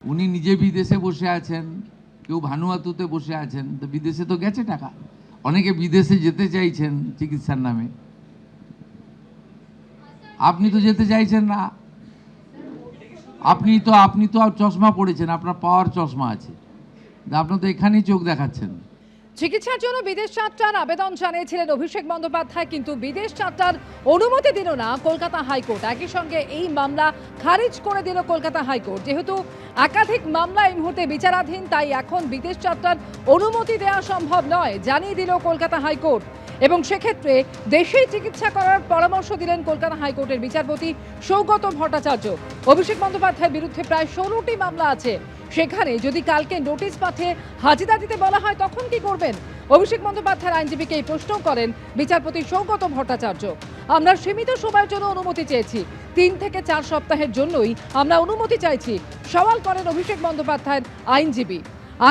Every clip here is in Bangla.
উনি নিজে বিদেশে বসে আছেন, কেউ ভানুয়াতুতে বসে আছেন, তো বিদেশে তো গেছে টাকা। অনেকে বিদেশে যেতে চাইছেন চিকিৎসার নামে, আপনি তো যেতে চাইছেন না। আপনি তো চশমা পড়েছেন, আপনার পাওয়ার চশমা আছে, আপনি তো এখানেই চোখ দেখাচ্ছেন। চিকিৎসার জন্য বিদেশ যাত্রার আবেদন জানিয়েছিলেন অভিষেক বন্দ্যোপাধ্যায়, কিন্তু বিদেশ যাত্রার অনুমতি দিল না কলকাতা হাইকোর্ট। একই সঙ্গে এই মামলা খারিজ করে দিল কলকাতা হাইকোর্ট। যেহেতু একাধিক মামলা এই মুহূর্তে বিচারাধীন, তাই এখন বিদেশ যাত্রার অনুমতি দেওয়া সম্ভব নয় জানিয়ে দিল কলকাতা হাইকোর্ট। এবং সেক্ষেত্রে দেশেই চিকিৎসা করার পরামর্শ দিলেন কলকাতা হাইকোর্টের বিচারপতি সৌগত ভট্টাচার্য। অভিষেক বন্দ্যোপাধ্যায়ের বিরুদ্ধে প্রায় 16টি মামলা আছে, সেখানে যদি কালকে নোটিশ পাঠিয়ে হাজিরা দিতে বলা হয় তখন কি করবেন? অভিষেক বন্দ্যোপাধ্যায়ের আইনজীবীকে এই প্রশ্ন করেন বিচারপতি সৌগত ভট্টাচার্য। আমরা সীমিত সময়ের জন্য অনুমতি চেয়েছি, 3 থেকে 4 সপ্তাহের জন্যই আমরা অনুমতি চাইছি, সওয়াল করেন অভিষেক বন্দ্যোপাধ্যায়ের আইনজীবী।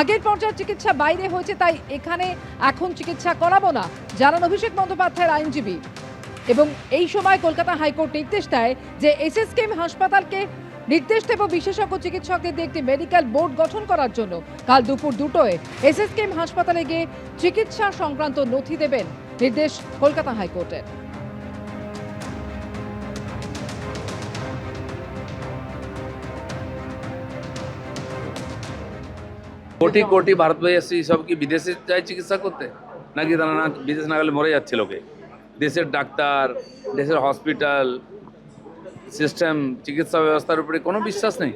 আগের পর্যায়ের চিকিৎসা বাইরে হয়েছে, তাই এখানে এখন চিকিৎসা করাবো না জানান অভিষেক বন্দ্যোপাধ্যায়ের আইনজীবী। এবং এই সময় কলকাতা হাইকোর্ট নির্দেশ দেয় যে এসএসকেএম হাসপাতালকে নির্দেশ দেব বিশেষজ্ঞ চিকিৎসকদের দিয়ে একটি মেডিকেল বোর্ড গঠন করার জন্য। কাল দুপুর 2টোয় এসএসকেএম হাসপাতালে গিয়ে চিকিৎসা সংক্রান্ত নথি দেবেন, নির্দেশ কলকাতা হাইকোর্টের। কোটি কোটি ভারতবাসী সব কি বিদেশে যায় চিকিৎসা করতে, নাকি তারা না বিদেশ না গেলে মরে যাচ্ছে লোকে? দেশের ডাক্তার, দেশের হসপিটাল সিস্টেম, চিকিৎসা ব্যবস্থার উপরে কোনো বিশ্বাস নেই।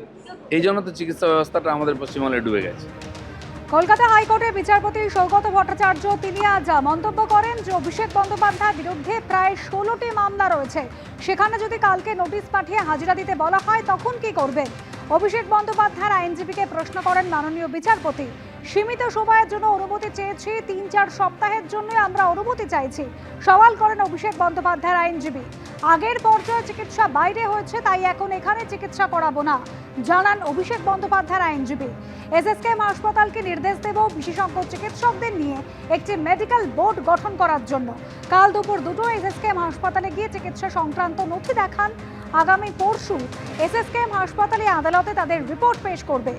এই জন্য তো চিকিৎসা ব্যবস্থাটা আমাদের পশ্চিমবঙ্গে ডুবে গেছে। কলকাতা হাইকোর্টের বিচারপতি সৌগত ভট্টাচার্য তিনি আজ মন্তব্য করেন যে অভিষেক বন্দ্যোপাধ্যায়ের বিরুদ্ধে প্রায় 16টি মামলা রয়েছে, সেখানে যদি কালকে নোটিশ পাঠিয়ে হাজিরা দিতে বলা হয় তখন কি করবে? অভিষেক বন্দ্যোপাধ্যায়ের আইনজীবীকে প্রশ্ন করেন মাননীয় বিচারপতি। সীমিত সময়ের জন্য অনুমতি চেয়েছি, 3-4 সপ্তাহের জন্য আমরা অনুমতি চাইছি, সওয়াল করেন অভিষেক বন্দ্যোপাধ্যায়ের আইনজীবী। আগের পর্যায়ে চিকিৎসা বাইরে হয়েছে, তাই এখন এখানে চিকিৎসা করাবো না জানান অভিষেক বন্দ্যোপাধ্যায়ের আইনজীবী। এসএসকেএম হাসপাতালকে নির্দেশ দেব বিশেষজ্ঞ চিকিৎসকদের নিয়ে একটি মেডিকেল বোর্ড গঠন করার জন্য। কাল দুপুর 2টোয় এসএসকেএম হাসপাতালে গিয়ে চিকিৎসা সংক্রান্ত নথি দেখান। আগামী পরশু এসএসকেএম হাসপাতালে আদালতে তাদের রিপোর্ট পেশ করবে,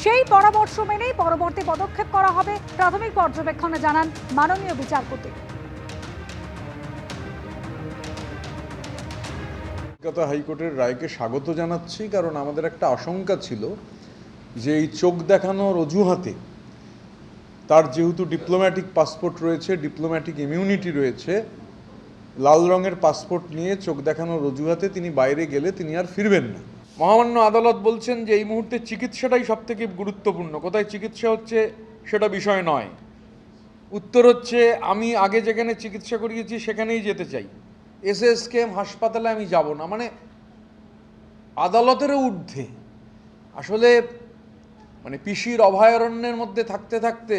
সেই পরামর্শ মেনেই পরবর্তী পদক্ষেপ করা হবে, প্রাথমিক পর্যবেক্ষণে জানান মাননীয় বিচারপতি। কলকাতা হাইকোর্টের রায়কে স্বাগত জানাচ্ছি, কারণ আমাদের একটা আশঙ্কা ছিল যে এই চোখ দেখানোর অজুহাতে তার যেহেতু ডিপ্লোম্যাটিক পাসপোর্ট রয়েছে, ডিপ্লোম্যাটিক ইমিউনিটি রয়েছে, লাল রঙের পাসপোর্ট নিয়ে চোখ দেখানোর অজুহাতে তিনি বাইরে গেলে তিনি আর ফিরবেন না। মহামান্য আদালত বলছেন যে এই মুহূর্তে চিকিৎসাটাই সবথেকে গুরুত্বপূর্ণ, কোথায় চিকিৎসা হচ্ছে সেটা বিষয় নয়। উত্তর হচ্ছে আমি আগে যেখানে চিকিৎসা করিয়েছি সেখানেই যেতে চাই, এসএসকেএম হাসপাতালে আমি যাব না। মানে আদালতেরও ঊর্ধ্বে আসলে মানে পিসির অভয়ারণ্যের মধ্যে থাকতে থাকতে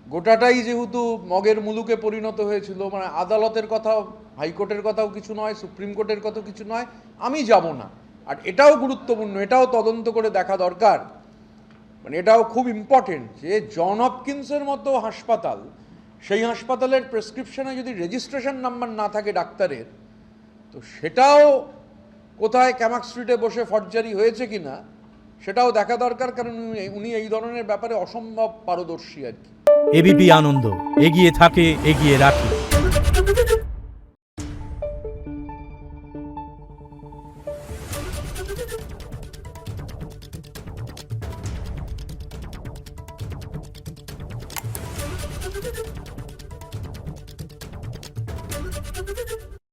গোটাটাই যেহেতু মগের মুলুকে পরিণত হয়েছিল, মানে আদালতের কথাও, হাইকোর্টের কথাও কিছু নয়, সুপ্রিম কোর্টের কথাও কিছু নয়, আমি যাব না। আর এটাও গুরুত্বপূর্ণ, এটাও তদন্ত করে দেখা দরকার, মানে এটাও খুব ইম্পর্টেন্ট যে জন হপকিন্সের মতো হাসপাতাল, সেই হাসপাতালের প্রেসক্রিপশনে যদি রেজিস্ট্রেশন নাম্বার না থাকে ডাক্তারের, তো সেটাও কোথায় ক্যামাক স্ট্রিটে বসে ফর্জারি হয়েছে কিনা সেটাও দেখা দরকার, কারণ উনি এই ধরনের ব্যাপারে অসম্ভব পারদর্শী আর কি। এবিপি আনন্দ, এগিয়ে থাকে, এগিয়ে রাখে।